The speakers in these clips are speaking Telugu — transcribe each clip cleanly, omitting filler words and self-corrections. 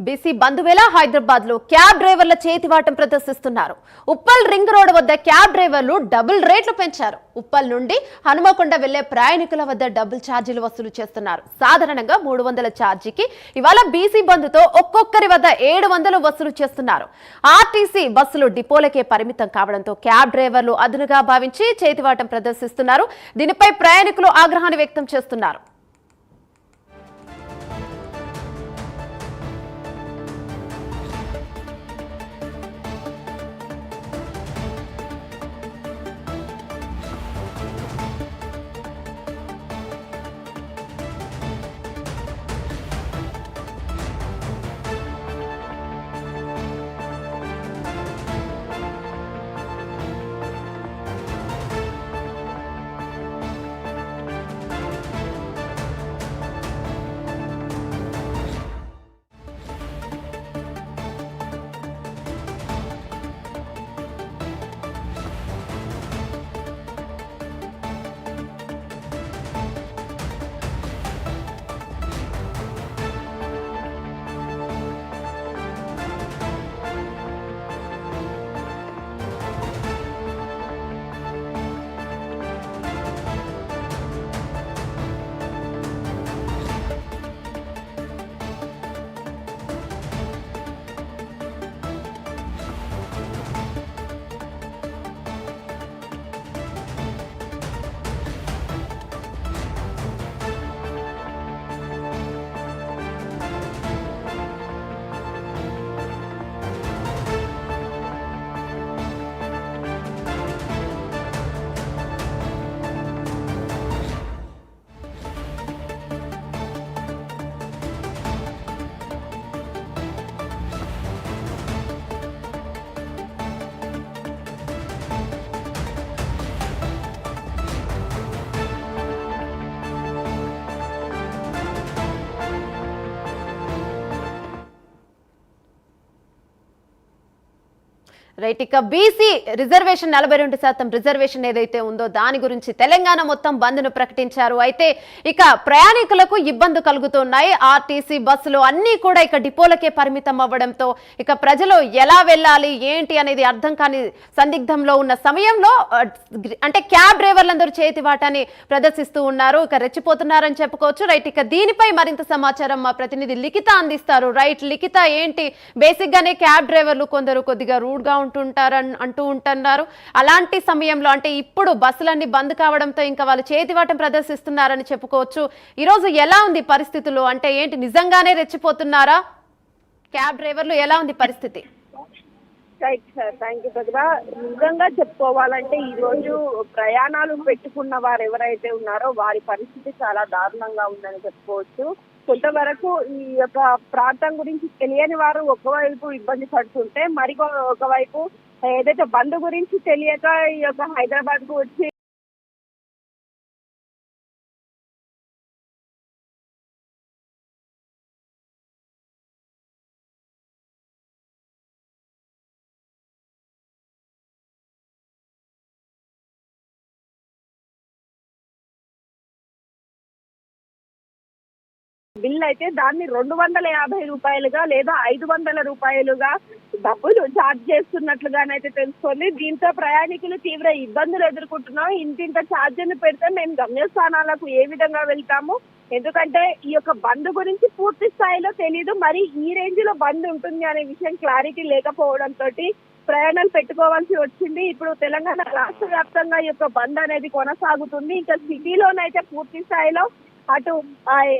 బీసీ బంధువేళ హైదరాబాద్ లో క్యాబ్ డ్రైవర్ల చేతివాటం ప్రదర్శిస్తున్నారు. ఉప్పల్ రింగ్ రోడ్ వద్ద క్యాబ్ డ్రైవర్లు డబుల్ రేట్లు పెంచారు. ఉప్పల్ నుండి హనుమకొండ వెళ్లే ప్రయాణికుల వద్ద డబుల్ ఛార్జీలు వసూలు చేస్తున్నారు. సాధారణంగా 300 ఛార్జీకి ఇవాళ బీసీ బంధుతో ఒక్కొక్కరి వద్ద 700 వసూలు చేస్తున్నారు. ఆర్టీసీ బస్సులు డిపోలకే పరిమితం కావడంతో క్యాబ్ డ్రైవర్లు అదునుగా భావించి చేతివాటం ప్రదర్శిస్తున్నారు. దీనిపై ప్రయాణికులు ఆగ్రహాన్ని వ్యక్తం చేస్తున్నారు. రైట్, ఇక బీసీ రిజర్వేషన్ 42% రిజర్వేషన్ ఏదైతే ఉందో దాని గురించి తెలంగాణ మొత్తం బంద్ ను ప్రకటించారు. అయితే ఇక ప్రయాణికులకు ఇబ్బంది కలుగుతున్నాయి. ఆర్టీసీ బస్సులు అన్ని కూడా ఇక డిపోలకే పరిమితం అవ్వడంతో ఇక ప్రజలు ఎలా వెళ్ళాలి ఏంటి అనేది అర్థం కాని సందిగ్ధంలో ఉన్న సమయంలో అంటే క్యాబ్ డ్రైవర్లందరూ చేతివాటాన్ని ప్రదర్శిస్తూ ఉన్నారు. ఇక రెచ్చిపోతున్నారని చెప్పుకోవచ్చు. రైట్, ఇక దీనిపై మరింత సమాచారం మా ప్రతినిధి లిఖిత అందిస్తారు. రైట్ లిఖిత, ఏంటి బేసిక్ గానే క్యాబ్ డ్రైవర్లు కొందరు కొద్దిగా రూడ్ గా అంటూ ఉంటున్నారు. అలాంటి సమయంలో అంటే ఇప్పుడు బస్సులన్నీ బంద్ కావడంతో ఇంకా వాళ్ళు చేతివాటం ప్రదర్శిస్తున్నారని చెప్పుకోవచ్చు. ఈరోజు ఎలా ఉంది పరిస్థితులు? అంటే ఏంటి, నిజంగానే రెచ్చిపోతున్నారా క్యాబ్ డ్రైవర్లు? ఎలా ఉంది పరిస్థితి? నిజంగా చెప్పుకోవాలంటే ఈ రోజు ప్రయాణాలు పెట్టుకున్న వారు ఎవరైతే ఉన్నారో వారి పరిస్థితి చాలా దారుణంగా ఉందని చెప్పుకోవచ్చు. కొంతవరకు ఈ యొక్క ప్రాంతం గురించి తెలియని వారు ఒకవైపు ఇబ్బంది పడుతుంటే ఒకవైపు ఏదైతే బంద్ గురించి తెలియక ఈ యొక్క హైదరాబాద్ కు వచ్చి బిల్ అయితే దాన్ని 250 రూపాయలుగా లేదా 500 రూపాయలుగా డబ్బులు ఛార్జ్ చేస్తున్నట్లుగానైతే తెలుస్తుంది. దీంతో ప్రయాణికులు తీవ్ర ఇబ్బందులు ఎదుర్కొంటున్నాం. ఇంత ఛార్జీని పెడితే మేము గమ్యస్థానాలకు ఏ విధంగా వెళ్తాము? ఎందుకంటే ఈ యొక్క బంద్ గురించి పూర్తి స్థాయిలో తెలీదు. మరి ఈ రేంజ్ లో బంద్ ఉంటుంది అనే విషయం క్లారిటీ లేకపోవడంతో ప్రయాణాలు పెట్టుకోవాల్సి వచ్చింది. ఇప్పుడు తెలంగాణ రాష్ట్ర వ్యాప్తంగా ఈ యొక్క బంద్ అనేది కొనసాగుతుంది. ఇంకా సిటీలోనైతే పూర్తి స్థాయిలో అటు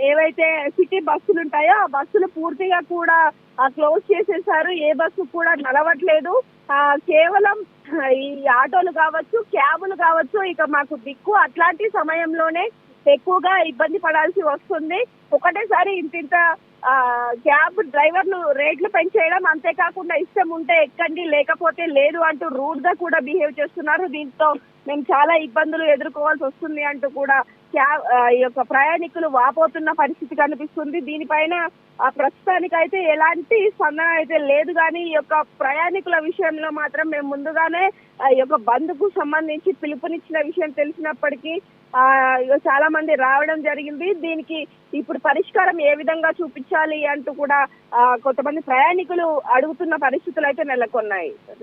ఏవైతే సిటీ బస్సులు ఉంటాయో ఆ బస్సులు పూర్తిగా కూడా క్లోజ్ చేసేసారు. ఏ బస్సు కూడా నడవట్లేదు. కేవలం ఈ ఆటోలు కావచ్చు, క్యాబులు కావచ్చు, ఇక మాకు దిక్కు అట్లాంటి సమయంలోనే ఎక్కువగా ఇబ్బంది పడాల్సి వస్తుంది. ఒకటేసారి ఇంత క్యాబ్ డ్రైవర్లు రేట్లు పెంచేయడం, అంతేకాకుండా ఇష్టం ఉంటే ఎక్కండి లేకపోతే లేదు అంటూ రూడ్ గా కూడా బిహేవ్ చేస్తున్నారు. దీంతో మేము చాలా ఇబ్బందులు ఎదుర్కోవాల్సి వస్తుంది అంటూ కూడా ఈ యొక్క ప్రయాణికులు వాపోతున్న పరిస్థితి కనిపిస్తుంది. దీనిపైన ప్రస్తుతానికైతే ఎలాంటి స్పందన అయితే లేదు. కానీ ఈ యొక్క ప్రయాణికుల విషయంలో మాత్రం మేము ముందుగానే ఈ యొక్క బంద్ కు సంబంధించి పిలుపునిచ్చిన విషయం తెలిసినప్పటికీ ఇక చాలా మంది రావడం జరిగింది. దీనికి ఇప్పుడు పరిష్కారం ఏ విధంగా చూపించాలి అంటూ కూడా కొంతమంది ప్రయాణికులు అడుగుతున్న పరిస్థితులు అయితే నెలకొన్నాయి.